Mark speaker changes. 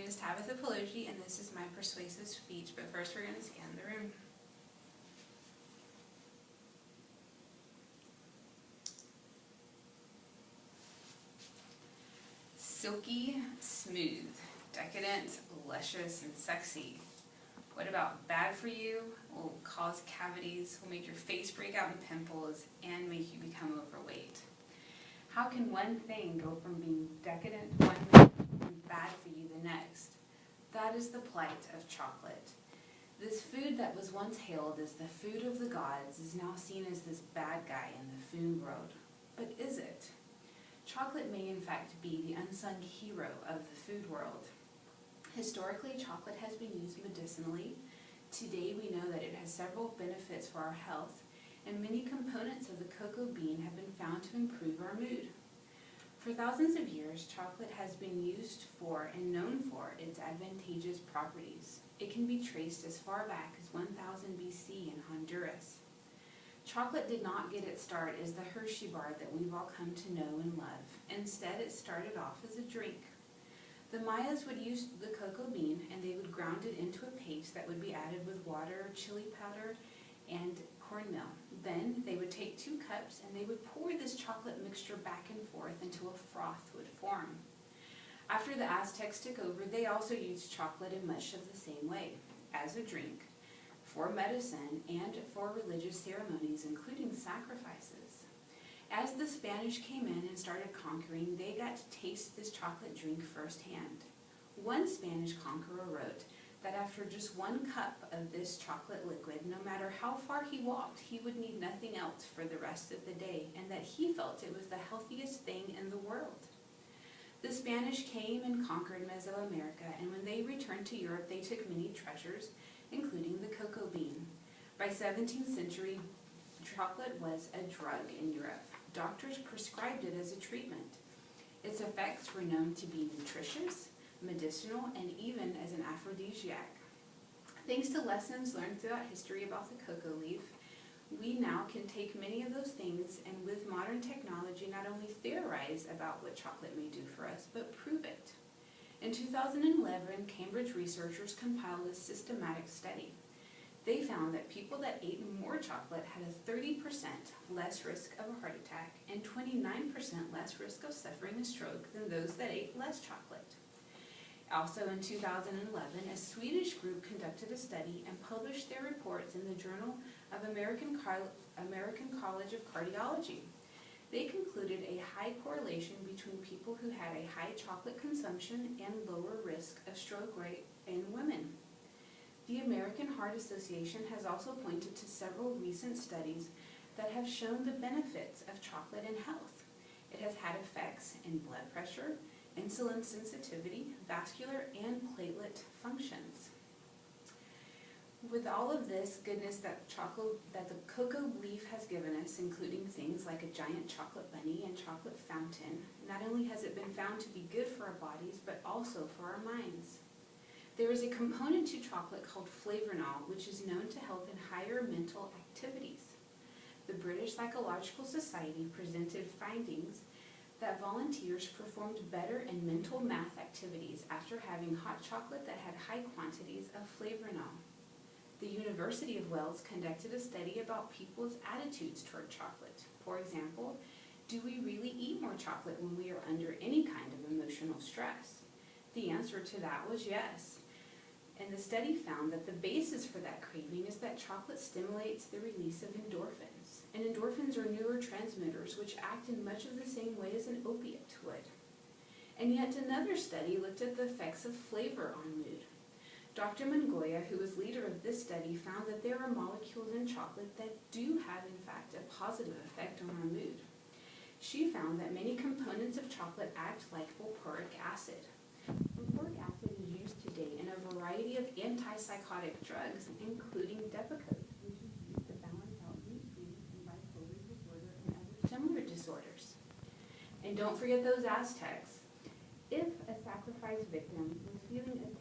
Speaker 1: is Tabitha Pelosi, and this is my persuasive speech, but first we're going to scan the room. Silky, smooth, decadent, luscious, and sexy. What about bad for you? Will cause cavities, will make your face break out in pimples, and make you become overweight. How can one thing go from being decadent one minute and bad for you the next? That is the plight of chocolate. This food that was once hailed as the food of the gods is now seen as this bad guy in the food world. But is it? Chocolate may in fact be the unsung hero of the food world. Historically, chocolate has been used medicinally. Today we know that it has several benefits for our health, and many components of the cocoa bean have been found to improve our mood. For thousands of years, chocolate has been used for and known for its advantageous properties. It can be traced as far back as 1000 BC in Honduras. Chocolate did not get its start as the Hershey bar that we've all come to know and love. Instead, it started off as a drink. The Mayas would use the cocoa bean, and they would ground it into a paste that would be added with water, chili powder, and cornmeal. Then they would take 2 cups and they would pour this chocolate mixture back and forth until a froth would form. After the Aztecs took over, they also used chocolate in much of the same way, as a drink, for medicine, and for religious ceremonies, including sacrifices. As the Spanish came in and started conquering, they got to taste this chocolate drink firsthand. One Spanish conqueror wrote that after just 1 cup of this chocolate liquid, no matter how far he walked, he would need nothing else for the rest of the day, and that he felt it was the healthiest thing in the world. The Spanish came and conquered Mesoamerica, and when they returned to Europe, they took many treasures, including the cocoa bean. By 17th century, chocolate was a drug in Europe. Doctors prescribed it as a treatment. Its effects were known to be nutritious, medicinal, and even as an aphrodisiac. Thanks to lessons learned throughout history about the cocoa leaf, we now can take many of those things and with modern technology not only theorize about what chocolate may do for us, but prove it. In 2011, Cambridge researchers compiled a systematic study. They found that people that ate more chocolate had a 30% less risk of a heart attack and 29% less risk of suffering a stroke than those that ate less chocolate. Also in 2011, a Swedish group conducted a study and published their reports in the Journal of American College of Cardiology. They concluded a high correlation between people who had a high chocolate consumption and lower risk of stroke rate in women. The American Heart Association has also pointed to several recent studies that have shown the benefits of chocolate in health. It has had effects in blood pressure, insulin sensitivity, vascular, and platelet functions. With all of this goodness that the cocoa leaf has given us, including things like a giant chocolate bunny and chocolate fountain, not only has it been found to be good for our bodies, but also for our minds. There is a component to chocolate called flavanol, which is known to help in higher mental activities. The British Psychological Society presented findings that volunteers performed better in mental math activities after having hot chocolate that had high quantities of flavanol. The University of Wales conducted a study about people's attitudes toward chocolate. For example, do we really eat more chocolate when we are under any kind of emotional stress? The answer to that was yes. And the study found that the basis for that craving is that chocolate stimulates the release of endorphins. And endorphins are neurotransmitters which act in much of the same way as an opiate would. And yet another study looked at the effects of flavor on mood. Dr. Mongoya, who was leader of this study, found that there are molecules in chocolate that do have, in fact, a positive effect on our mood. She found that many components of chocolate act like valproic acid. Valproic acid is used today in a variety of antipsychotic drugs, including Depakote, which is used to balance out mood swings in bipolar disorder and other similar disorders. And don't forget those Aztecs. If a sacrifice victim was feeling a